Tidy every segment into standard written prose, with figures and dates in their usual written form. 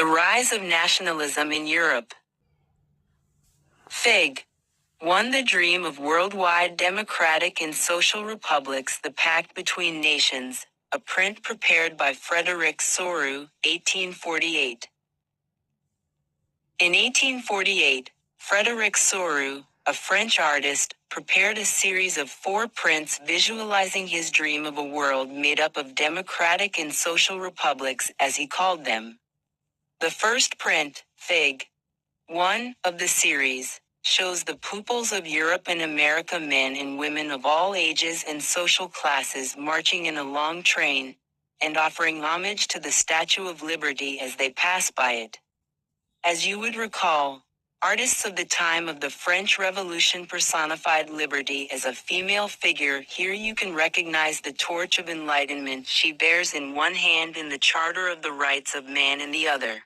The rise of nationalism in Europe. Fig. 1. The dream of worldwide democratic and social republics, the pact between nations, a print prepared by Frédéric Soru, 1848. In 1848, Frédéric Soru, a French artist, prepared a series of 4 prints visualizing his dream of a world made up of democratic and social republics, as he called them. The first print, Fig. 1, of the series, shows the pupils of Europe and America, men and women of all ages and social classes, marching in a long train, and offering homage to the Statue of Liberty as they pass by it. As you would recall, artists of the time of the French Revolution personified liberty as a female figure. Here you can recognize the torch of enlightenment she bears in one hand and the Charter of the Rights of Man in the other.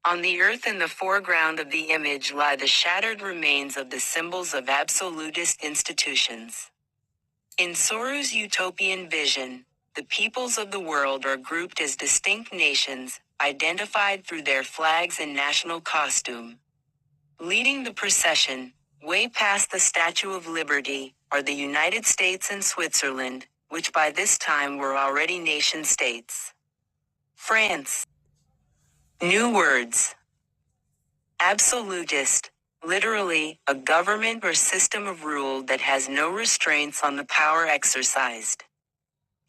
On the earth in the foreground of the image lie the shattered remains of the symbols of absolutist institutions. In Soru's utopian vision, the peoples of the world are grouped as distinct nations, identified through their flags and national costume. Leading the procession, way past the Statue of Liberty, are the United States and Switzerland, which by this time were already nation-states. France. New words. Absolutist, literally, a government or system of rule that has no restraints on the power exercised.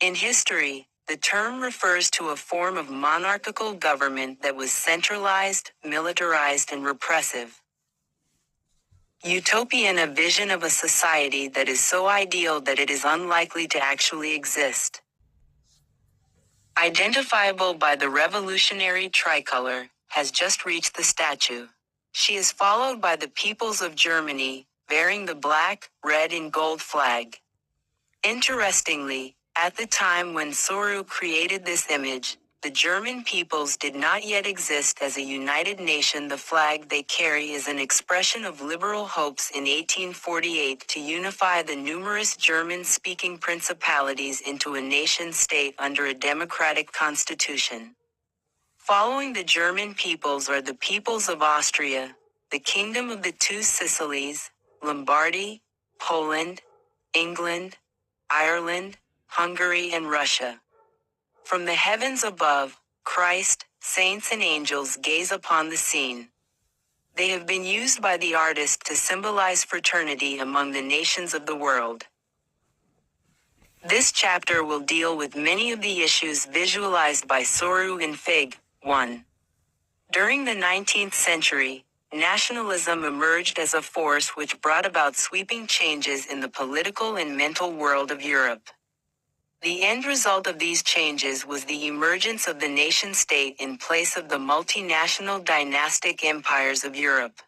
In history, the term refers to a form of monarchical government that was centralized, militarized, and repressive. Utopian, a vision of a society that is so ideal that it is unlikely to actually exist. Identifiable by the revolutionary tricolor, has just reached the statue. She is followed by the peoples of Germany, bearing the black, red, and gold flag. Interestingly, at the time when Soru created this image, the German peoples did not yet exist as a united nation. The flag they carry is an expression of liberal hopes in 1848 to unify the numerous German-speaking principalities into a nation-state under a democratic constitution. Following the German peoples are the peoples of Austria, the Kingdom of the Two Sicilies, Lombardy, Poland, England, Ireland, Hungary, and Russia. From the heavens above, Christ, saints and angels gaze upon the scene. They have been used by the artist to symbolize fraternity among the nations of the world. This chapter will deal with many of the issues visualized by Soru in Fig. 1. During the 19th century, nationalism emerged as a force which brought about sweeping changes in the political and mental world of Europe. The end result of these changes was the emergence of the nation-state in place of the multinational dynastic empires of Europe.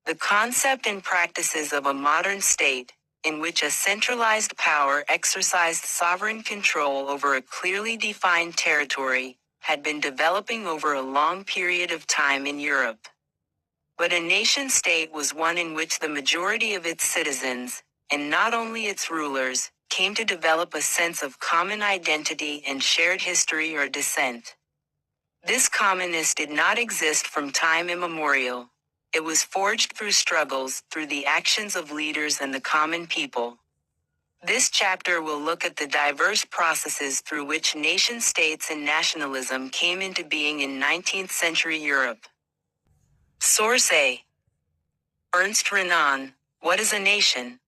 The concept and practices of a modern state, in which a centralized power exercised sovereign control over a clearly defined territory, had been developing over a long period of time in Europe. But a nation-state was one in which the majority of its citizens, and not only its rulers, came to develop a sense of common identity and shared history or descent. This commonness did not exist from time immemorial. It was forged through struggles, through the actions of leaders and the common people. This chapter will look at the diverse processes through which nation-states and nationalism came into being in 19th century Europe. Source A. Ernst Renan, What is a Nation?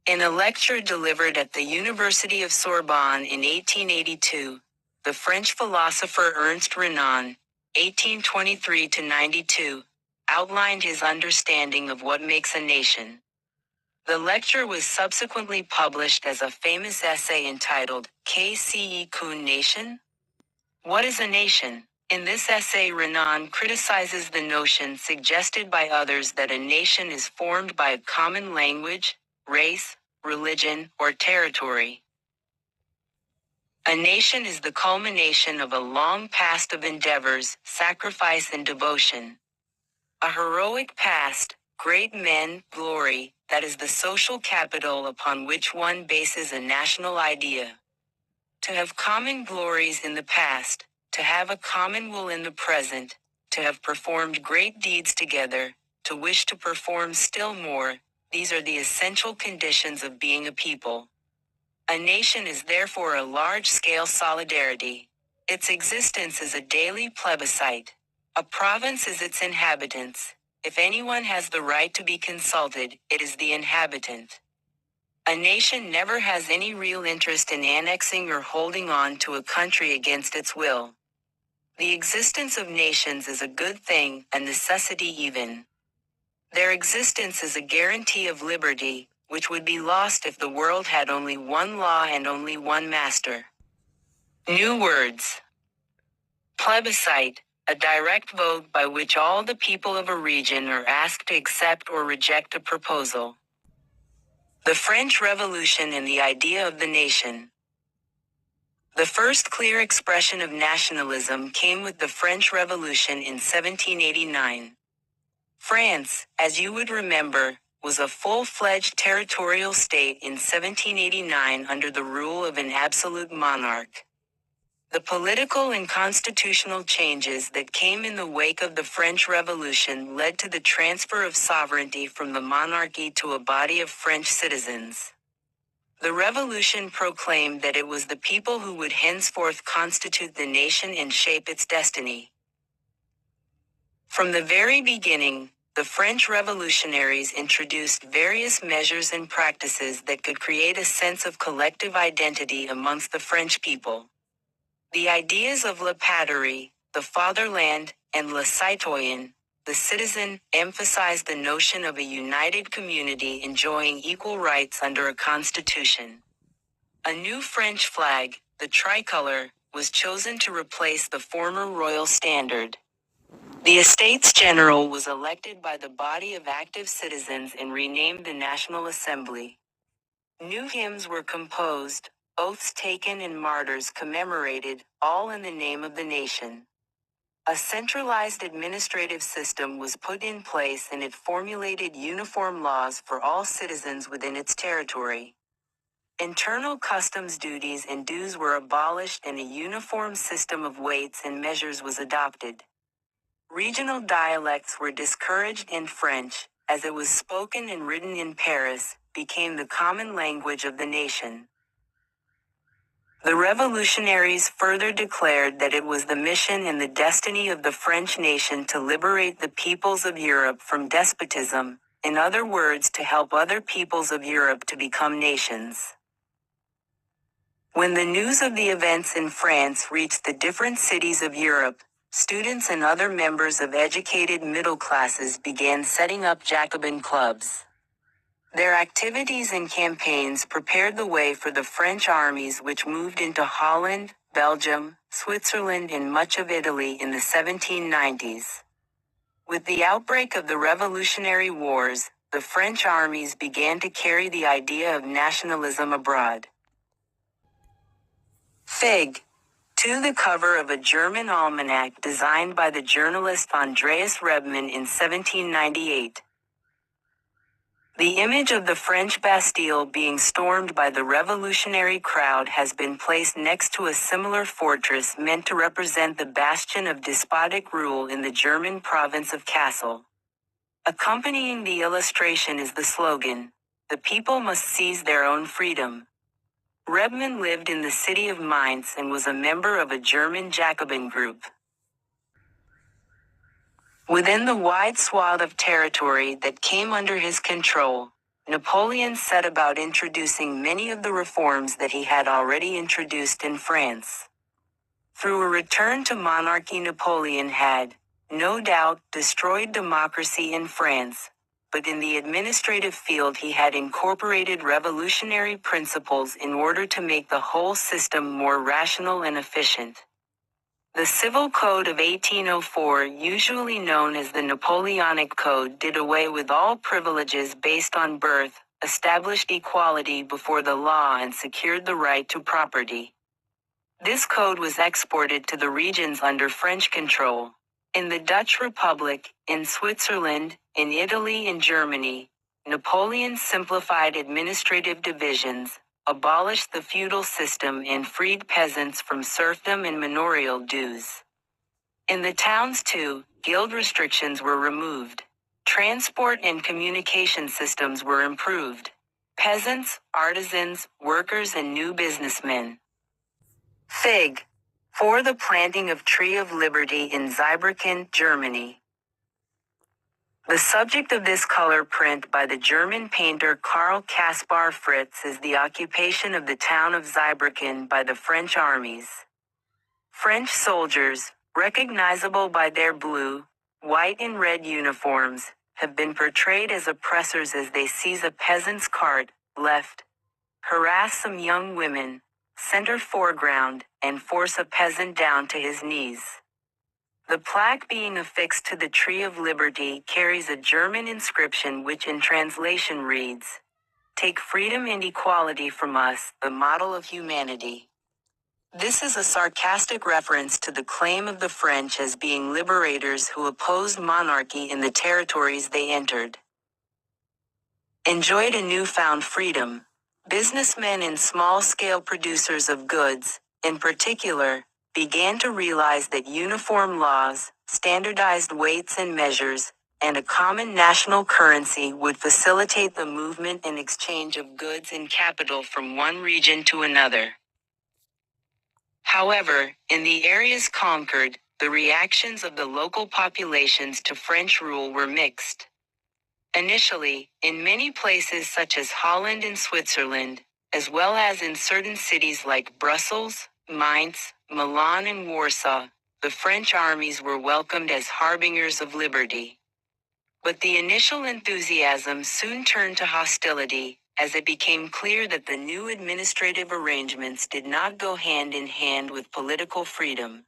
In a lecture delivered at the University of Sorbonne in 1882, the French philosopher Ernst Renan, 1823-92, outlined his understanding of what makes a nation. The lecture was subsequently published as a famous essay entitled, Qu'est une nation? What is a nation? In this essay, Renan criticizes the notion suggested by others that a nation is formed by a common language, race, religion, or territory. A nation is the culmination of a long past of endeavors, sacrifice, and devotion. A heroic past, great men, glory, that is the social capital upon which one bases a national idea. To have common glories in the past, to have a common will in the present, to have performed great deeds together, to wish to perform still more. These are the essential conditions of being a people. A nation is therefore a large-scale solidarity. Its existence is a daily plebiscite. A province is its inhabitants. If anyone has the right to be consulted, it is the inhabitant. A nation never has any real interest in annexing or holding on to a country against its will. The existence of nations is a good thing, a necessity even. Their existence is a guarantee of liberty, which would be lost if the world had only one law and only one master. New words. Plebiscite, a direct vote by which all the people of a region are asked to accept or reject a proposal. The French Revolution and the idea of the nation. The first clear expression of nationalism came with the French Revolution in 1789. France, as you would remember, was a full-fledged territorial state in 1789 under the rule of an absolute monarch. The political and constitutional changes that came in the wake of the French Revolution led to the transfer of sovereignty from the monarchy to a body of French citizens. The revolution proclaimed that it was the people who would henceforth constitute the nation and shape its destiny. From the very beginning, the French revolutionaries introduced various measures and practices that could create a sense of collective identity amongst the French people. The ideas of la patrie, the fatherland, and le citoyen, the citizen, emphasized the notion of a united community enjoying equal rights under a constitution. A new French flag, the tricolor, was chosen to replace the former royal standard. The Estates General was elected by the body of active citizens and renamed the National Assembly. New hymns were composed, oaths taken and martyrs commemorated, all in the name of the nation. A centralized administrative system was put in place and it formulated uniform laws for all citizens within its territory. Internal customs duties and dues were abolished and a uniform system of weights and measures was adopted. Regional dialects were discouraged and French, as it was spoken and written in Paris, became the common language of the nation. The revolutionaries further declared that it was the mission and the destiny of the French nation to liberate the peoples of Europe from despotism, in other words, to help other peoples of Europe to become nations. When the news of the events in France reached the different cities of Europe, students and other members of educated middle classes began setting up Jacobin clubs. Their activities and campaigns prepared the way for the French armies which moved into Holland, Belgium, Switzerland and much of Italy in the 1790s. With the outbreak of the Revolutionary Wars, the French armies began to carry the idea of nationalism abroad. Fig. To the cover of a German almanac designed by the journalist Andreas Rebmann in 1798. The image of the French Bastille being stormed by the revolutionary crowd has been placed next to a similar fortress meant to represent the bastion of despotic rule in the German province of Kassel. Accompanying the illustration is the slogan, "The people must seize their own freedom." Rebmann lived in the city of Mainz and was a member of a German Jacobin group. Within the wide swath of territory that came under his control, Napoleon set about introducing many of the reforms that he had already introduced in France. Through a return to monarchy, Napoleon had, no doubt, destroyed democracy in France, but in the administrative field he had incorporated revolutionary principles in order to make the whole system more rational and efficient. The Civil Code of 1804, usually known as the Napoleonic Code, did away with all privileges based on birth, established equality before the law and secured the right to property. This code was exported to the regions under French control. In the Dutch Republic, in Switzerland, in Italy and Germany, Napoleon simplified administrative divisions, abolished the feudal system and freed peasants from serfdom and manorial dues. In the towns too, guild restrictions were removed. Transport and communication systems were improved. Peasants, artisans, workers and new businessmen. Fig. For the planting of Tree of Liberty in Zweibrücken, Germany. The subject of this color print by the German painter Karl Caspar Fritz is the occupation of the town of Zweibrücken by the French armies. French soldiers, recognizable by their blue, white and red uniforms, have been portrayed as oppressors as they seize a peasant's cart, left, harass some young women, center foreground, and force a peasant down to his knees. The plaque being affixed to the Tree of Liberty carries a German inscription which in translation reads, "Take freedom and equality from us, the model of humanity." This is a sarcastic reference to the claim of the French as being liberators who opposed monarchy in the territories they entered. Enjoyed a newfound freedom. Businessmen and small-scale producers of goods, in particular, began to realize that uniform laws, standardized weights and measures, and a common national currency would facilitate the movement and exchange of goods and capital from one region to another. However, in the areas conquered, the reactions of the local populations to French rule were mixed. Initially, in many places such as Holland and Switzerland, as well as in certain cities like Brussels, Mainz, Milan and Warsaw, the French armies were welcomed as harbingers of liberty. But the initial enthusiasm soon turned to hostility, as it became clear that the new administrative arrangements did not go hand in hand with political freedom.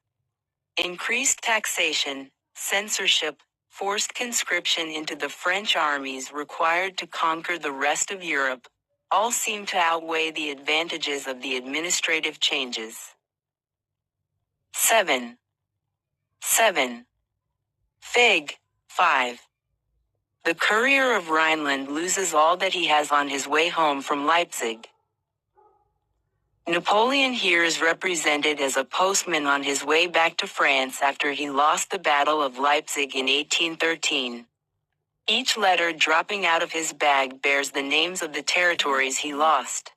Increased taxation, censorship, forced conscription into the French armies required to conquer the rest of Europe, all seemed to outweigh the advantages of the administrative changes. 7. Fig. 5. The courier of Rhineland loses all that he has on his way home from Leipzig. Napoleon here is represented as a postman on his way back to France after he lost the Battle of Leipzig in 1813. Each letter dropping out of his bag bears the names of the territories he lost.